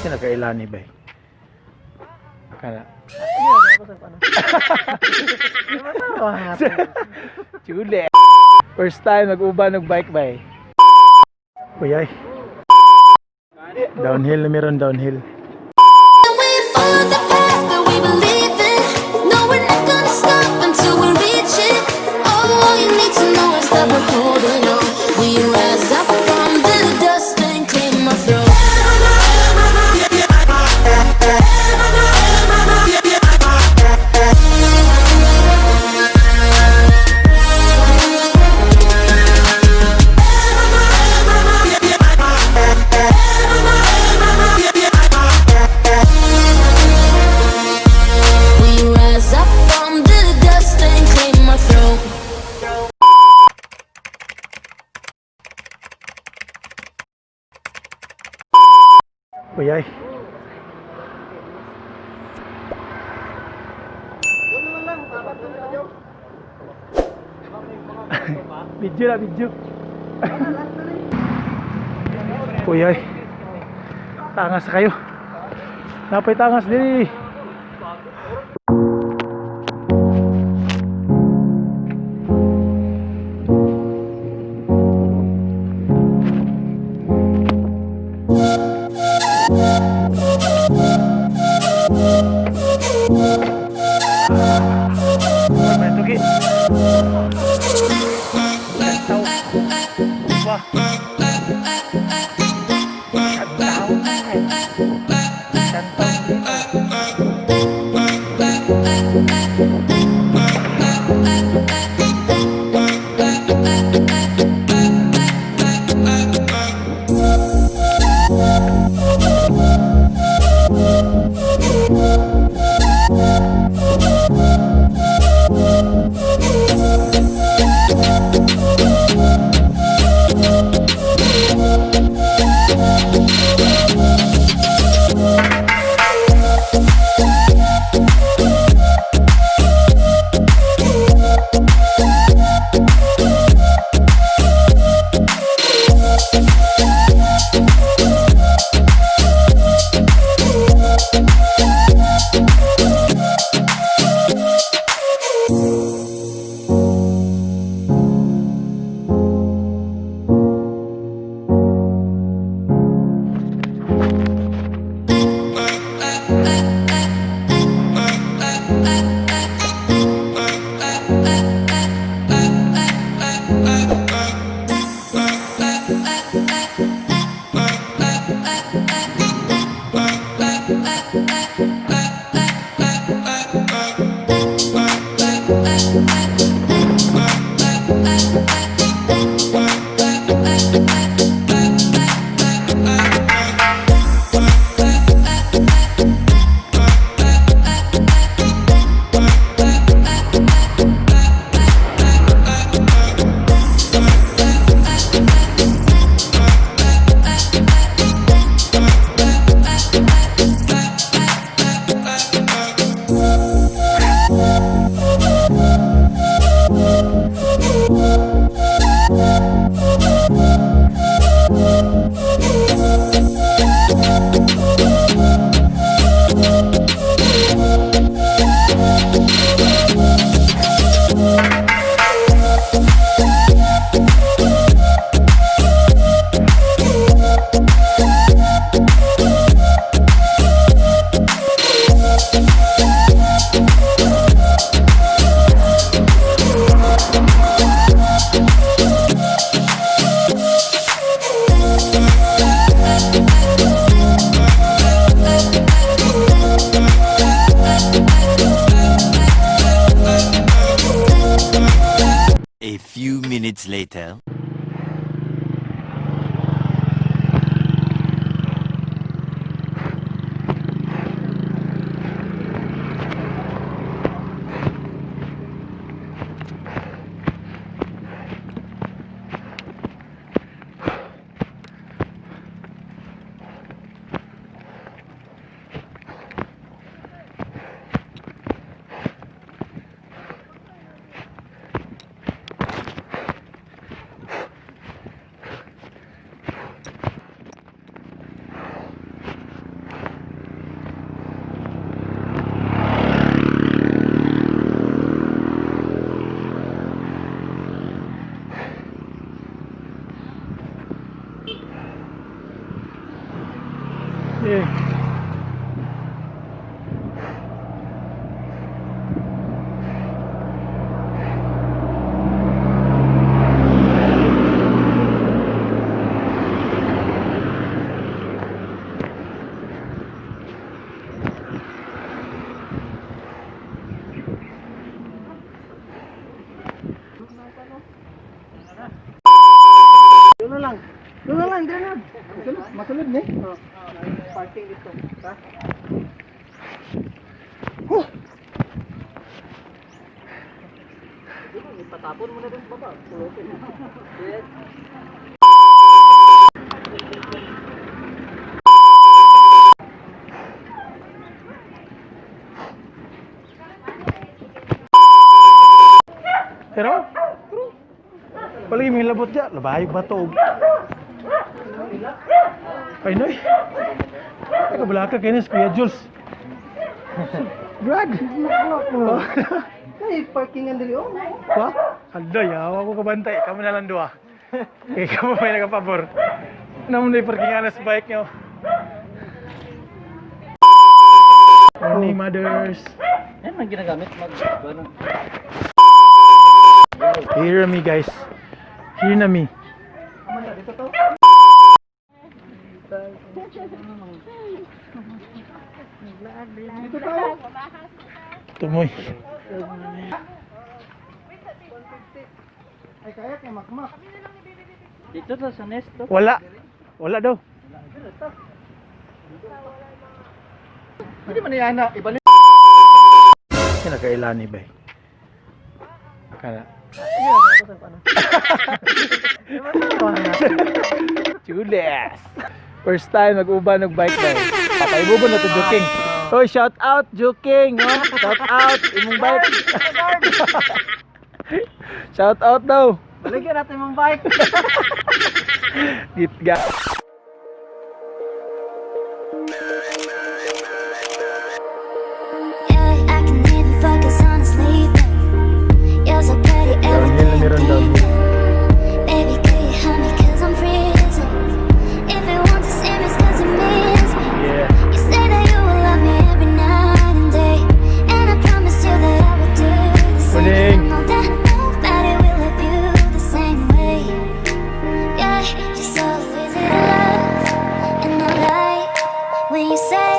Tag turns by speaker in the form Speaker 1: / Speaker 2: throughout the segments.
Speaker 1: nakailani ba? Kana. Chule. First time nag-uba ng bike ba? Uyay. Downhill na meron downhill. Uyay. Video na video. Uyay. Tangas kayo. Napay tangas din. Yeah.
Speaker 2: Doon na lang. Doon na lang, doon na. Masulod ni. Parking dito. Ha? Patapon mo na doon sa baba. Pulutin mo. Yes.
Speaker 1: Pero, palagi may labot dyan. Labayog ba ito? Ay, noy. Ay, kabala ka kainis, Kuya Jules. Brad!
Speaker 2: Ay, parkingan dili oh.
Speaker 1: Pa? Aldo, yawa ko kabantay. Kamu na lang dua. Eh, kamu may nagapabor. Namun na parkingan sa bike nyo. Morning, mothers.
Speaker 2: Yan man ginagamit mag ano.
Speaker 1: Hear me, guys. Hear na me.
Speaker 2: Dito to. Dito to.
Speaker 1: Tumoy.
Speaker 2: Ay kaya kay makmak. Dito to sa nesto.
Speaker 1: Wala. Wala daw.
Speaker 2: Hindi man yan na ibalik.
Speaker 1: Kinakailani ba? Kana. Jules. First time nag-uban nag-bike ba? Papaibugon na to Juking. Oy, shout out Juking, oh. Shout out imong bike. Shout out daw.
Speaker 2: Baligyan natin mong bike.
Speaker 1: Gitga.
Speaker 3: Yeah, I can even focus on sleeping. You're so pretty, everything I'm thinking. Baby, could you help me 'cause I'm freezing? If you want to see me, it's 'cause you miss me.
Speaker 1: Yeah.
Speaker 3: You say that you will love me every night and day, and I promise you that I will do the same. I know that nobody will love you the same way. Yeah, you're so easy to love, and I like when you say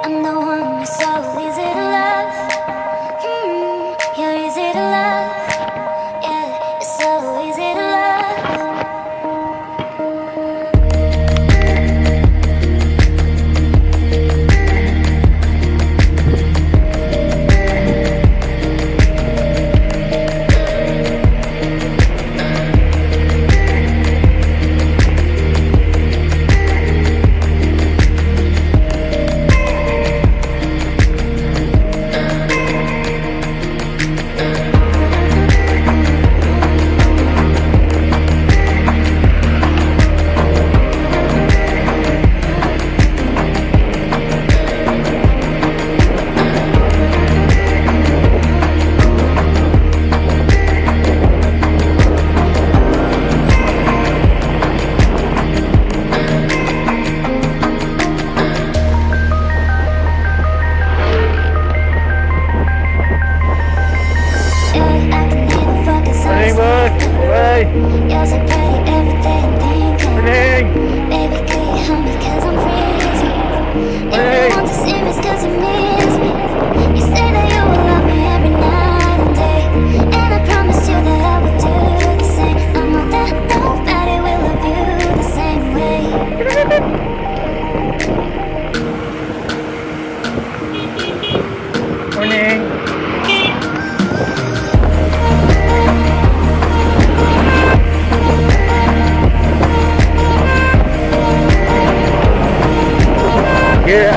Speaker 3: I'm the one. You're so easy to love. You're easy to love. Yeah, you're so easy to love. Yeah, I can even focus on
Speaker 1: Morning, boss. Bye.
Speaker 3: You're so pretty, everything I'm thinking.
Speaker 1: Morning.
Speaker 3: Baby, could you help me 'cause I'm freezing? If
Speaker 1: Hey.
Speaker 3: you want to see me, it's 'cause you miss me. You say that you will love me every night and day, and I promise you that I will do the same. I know that nobody will love you the same way.
Speaker 1: Morning. Yeah.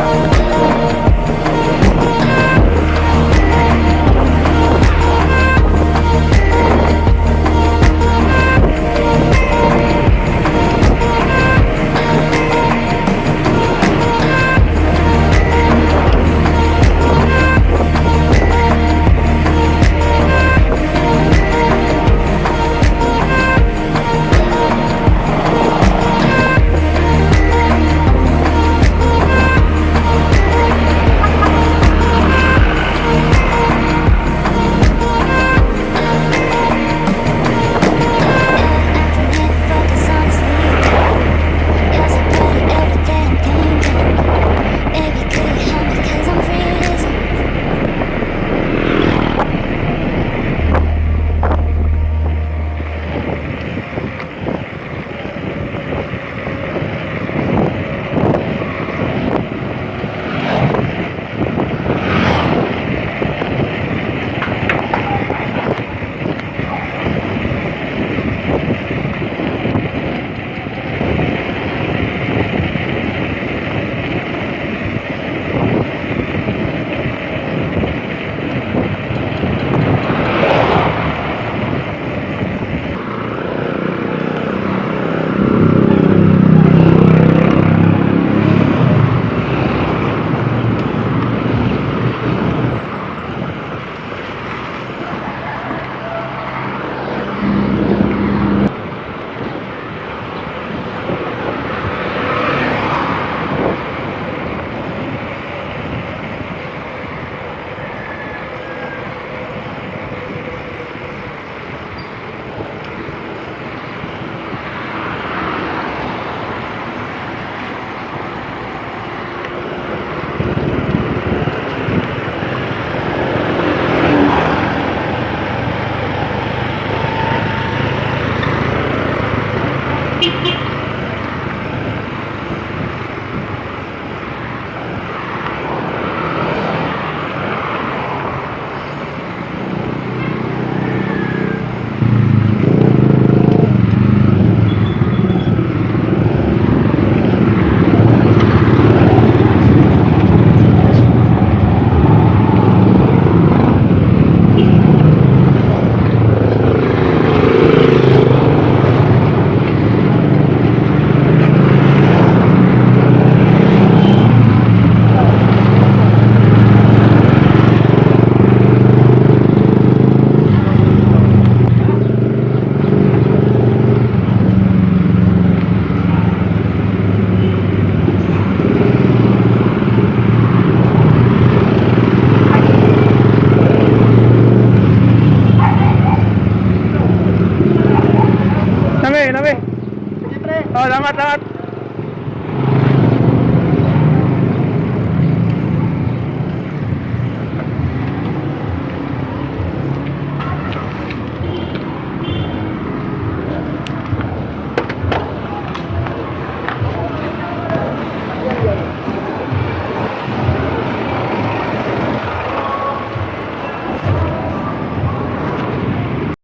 Speaker 1: salamat.